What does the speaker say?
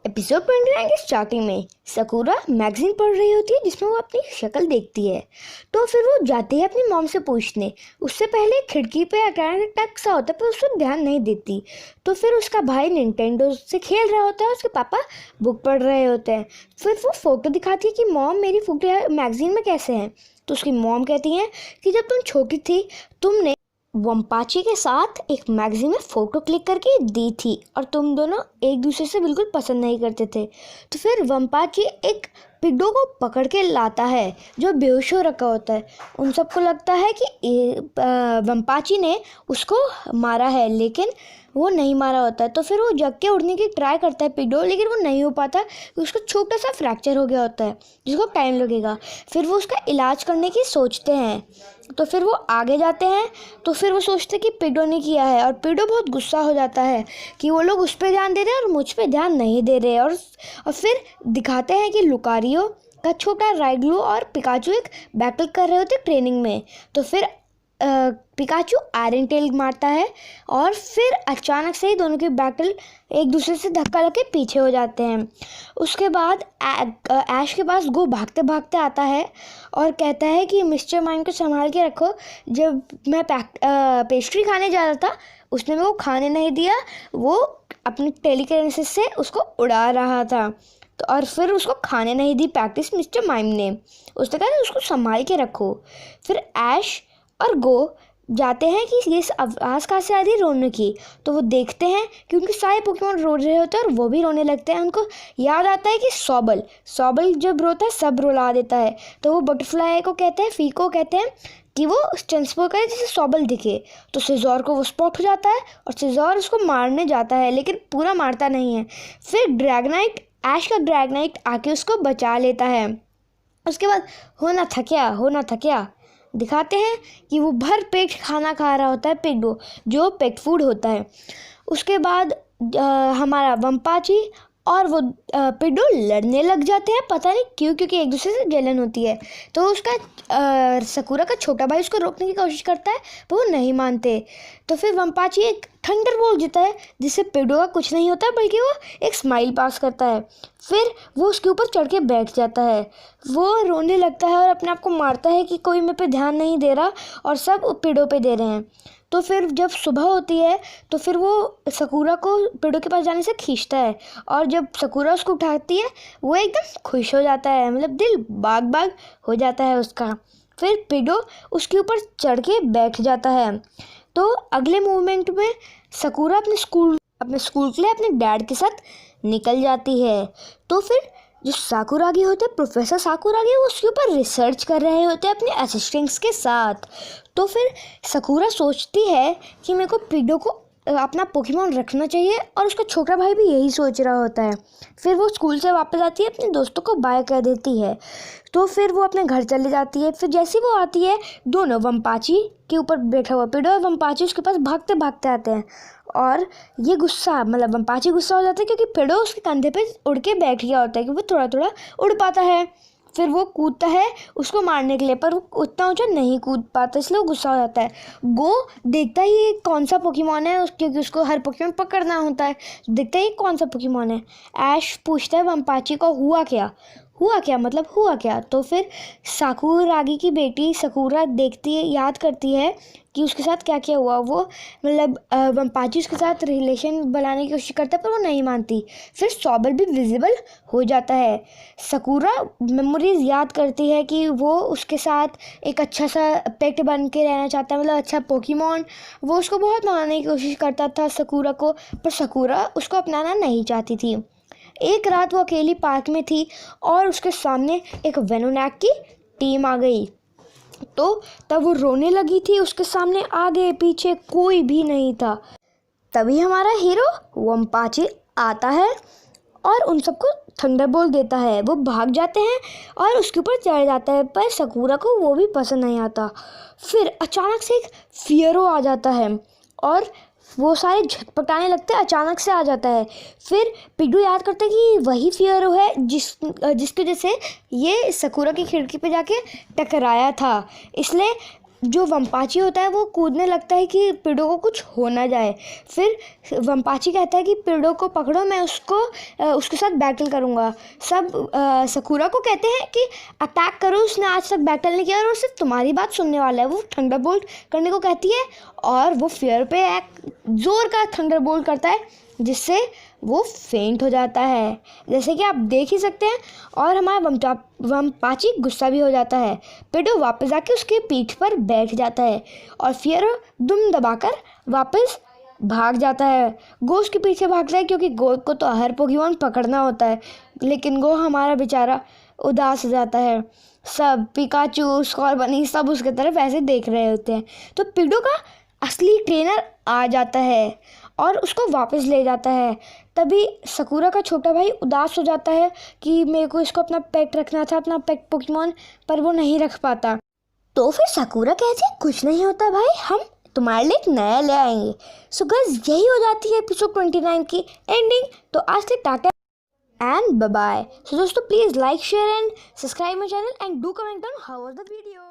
Episode 29 के starting में सकूरा magazine पढ़ रही होती है जिसमें वो अपनी शक्ल देखती है। तो फिर वो जाती है अपनी मॉम से पूछने। उससे पहले खिड़की पे अटैक सा होता है पर उस पर ध्यान नहीं देती। तो फिर उसका भाई निंटेंडो से खेल रहा होता है, उसके पापा बुक पढ़ रहे होते हैं। फिर वो फोटो दिखाती है कि मॉम मेरी फोटो मैगजीन में कैसे हैं। तो उसकी मॉम कहती हैं कि जब तुम छोटी थी तुमने वंपाची के साथ एक मैगजीन में फ़ोटो क्लिक करके दी थी और तुम दोनों एक दूसरे से बिल्कुल पसंद नहीं करते थे। तो फिर वंपाची एक पिड्डो को पकड़ के लाता है जो बेहोश हो रखा होता है। उन सबको लगता है कि वंपाची ने उसको मारा है, लेकिन वो नहीं मारा होता है। तो फिर वो जग के उड़ने की ट्राई करता है पिड्डो, लेकिन वो नहीं हो पाता क्योंकि उसका छोटा सा फ्रैक्चर हो गया होता है जिसको टाइम लगेगा। फिर वो उसका इलाज करने की सोचते हैं। तो फिर वो आगे जाते हैं। तो फिर वो सोचते हैं कि पिड्डो ने किया है और पिड्डो बहुत गुस्सा हो जाता है कि वो लोग उस पर ध्यान दे रहे हैं और मुझ पर ध्यान नहीं दे रहे। और फिर दिखाते हैं कि लुकारियो का छोटा राइग्लू और पिकाचू एक बैटल कर रहे होते ट्रेनिंग में। तो फिर पिकाचू आयरन टेल मारता है और फिर अचानक से ही दोनों की बैटल एक दूसरे से धक्का लग के पीछे हो जाते हैं। उसके बाद ऐश के पास गो भागते भागते आता है और कहता है कि मिस्टर माइम को संभाल के रखो। जब मैं पेस्ट्री खाने जा रहा था उसने मेरे को खाने नहीं दिया, वो अपनी टेलीकिनेसिस से उसको उड़ा रहा था। तो और फिर उसको खाने नहीं दी प्रैक्टिस मिस्टर माइम ने। उसने कहा उसको संभाल के रखो। फिर ऐश और गो जाते हैं कि ये आवाज़ कहाँ से आ रही है, रोने की। तो वो देखते हैं कि उनके सारे पोकेमॉन रो रहे होते हैं और वो भी रोने लगते हैं। उनको याद आता है कि सॉबल जब रोता है सब रुला देता है। तो वो बटरफ्लाई को कहते हैं, फी को कहते हैं कि वो ट्रांसफर करे जिससे सॉबल दिखे। तो सिजोर को वो स्पॉट हो जाता है और सिजोर उसको मारने जाता है लेकिन पूरा मारता नहीं है। फिर ड्रैगनाइट ऐश का ड्रैगनाइट आके उसको बचा लेता है। उसके बाद होना था क्या दिखाते हैं कि वो भर पेट खाना खा रहा होता है पिड्डो, जो पेट फूड होता है। उसके बाद हमारा वंपाची और वो पिड्डो लड़ने लग जाते हैं, पता नहीं क्यों, क्योंकि एक दूसरे से जलन होती है। तो उसका सकूरा का छोटा भाई उसको रोकने की कोशिश करता है पर वो नहीं मानते। तो फिर वंपाची एक थंडरबोल्ट देता है जिससे पिड्डो का कुछ नहीं होता बल्कि वो एक स्माइल पास करता है। फिर वो उसके ऊपर चढ़ के बैठ जाता है। वो रोने लगता है और अपने आप को मारता है कि कोई मेरे पे ध्यान नहीं दे रहा और सब पिड्डो पे दे रहे हैं। तो फिर जब सुबह होती है तो फिर वो सकूरा को पिड्डो के पास जाने से खींचता है और जब सकूरा उसको उठाती है वो एकदम खुश हो जाता है, मतलब दिल बाग बाग हो जाता है उसका। फिर पिड्डो उसके ऊपर चढ़ के बैठ जाता है। तो अगले मूवमेंट में सकूरा अपने स्कूल के लिए अपने डैड के साथ निकल जाती है। तो फिर जो साकुरागी होते हैं, प्रोफेसर साकुरागी, वो उसके ऊपर रिसर्च कर रहे होते हैं अपने असिस्टेंट्स के साथ। तो फिर सकूरा सोचती है कि मेरे को पिड्डो को अपना पोकेमॉन रखना चाहिए और उसका छोटा भाई भी यही सोच रहा होता है। फिर वो स्कूल से वापस आती है, अपने दोस्तों को बाय कर देती है। तो फिर वो अपने घर चली जाती है। फिर जैसे वो आती है दोनों वंपाची के ऊपर बैठा हुआ पिड्डो और वंपाची उसके पास भागते भागते आते हैं और ये गुस्सा, मतलब वंपाची गुस्सा हो जाता है क्योंकि पिड्डो उसके कंधे पे उड़ के बैठ गया होता है कि वो थोड़ा थोड़ा उड़ पाता है। फिर वो कूदता है उसको मारने के लिए पर वो उतना ऊंचा नहीं कूद पाता, इसलिए वो गुस्सा हो जाता है। गो देखता ही ये कौन सा पोकेमॉन है, क्योंकि उसको हर पोकेमॉन पकड़ना होता है। देखता ही कौन सा पोकेमॉन है। ऐश पूछता है वंपाची को हुआ क्या। तो फिर साकुरागी की बेटी सकूरा देखती है, याद करती है कि उसके साथ क्या क्या हुआ। वो मतलब वंपाची उसके साथ रिलेशन बनाने की कोशिश करता है पर वो नहीं मानती। फिर सॉबल भी विजिबल हो जाता है। सकूरा मेमोरीज याद करती है कि वो उसके साथ एक अच्छा सा पेट बन के रहना चाहता है, मतलब अच्छा पोकेमॉन। वो उसको बहुत मनाने की कोशिश करता था सकूरा को, पर सकूरा उसको अपनाना नहीं चाहती थी। एक रात वो अकेली पार्क में थी और उसके सामने एक वेनोनैक की टीम आ गई। तो तब वो रोने लगी थी, उसके सामने आगे पीछे कोई भी नहीं था। तभी हमारा हीरो वंपाची आता है और उन सबको थंडरबोल्ट देता है। वो भाग जाते हैं और उसके ऊपर चढ़ जाता है पर सकूरा को वो भी पसंद नहीं आता। फिर अचानक से एक फियरो आ जाता है और वो सारे झटपटाने लगते हैं, अचानक से आ जाता है। फिर पिड्डू याद करता है कि वही फियरो है जिसके वजह से ये सकूरा की खिड़की पे जाके टकराया था, इसलिए जो वंपाची होता है वो कूदने लगता है कि पिडो को कुछ हो ना जाए। फिर वंपाची कहता है कि पिडो को पकड़ो, मैं उसके साथ बैटल करूँगा। सब सकुरा को कहते हैं कि अटैक करो, उसने आज तक बैटल नहीं किया और वो सिर्फ तुम्हारी बात सुनने वाला है। वो थंडरबोल्ट करने को कहती है और वो फियर पे एक जोर का थंडरबोल्ट करता है जिससे वो फेंट हो जाता है, जैसे कि आप देख ही सकते हैं। और हमारा वंपाची गुस्सा भी हो जाता है। पिडो वापस आके उसके पीठ पर बैठ जाता है और फिर दुम दबाकर वापस भाग जाता है। गो उसके पीछे भागता है क्योंकि गो को तो हर पोकेमॉन पकड़ना होता है, लेकिन गो हमारा बेचारा उदास हो जाता है। सब पिकाचू, स्कॉर्बनी सब उसके तरफ ऐसे देख रहे होते हैं। तो पिडो का असली ट्रेनर आ जाता है और उसको वापस ले जाता है। तभी सकुरा का छोटा भाई उदास हो जाता है कि मेरे को इसको अपना पेट रखना था, अपना पेट पोकेमॉन, पर वो नहीं रख पाता। तो फिर सकुरा कहती है कुछ नहीं होता भाई, हम तुम्हारे लिए एक नया ले आएंगे। सो गाइस, यही हो जाती है एपिसोड 29 की एंडिंग। तो आज के टाटा एंड बाय बाय। सो दोस्तों, please like, share and subscribe my channel and do comment on how was the video.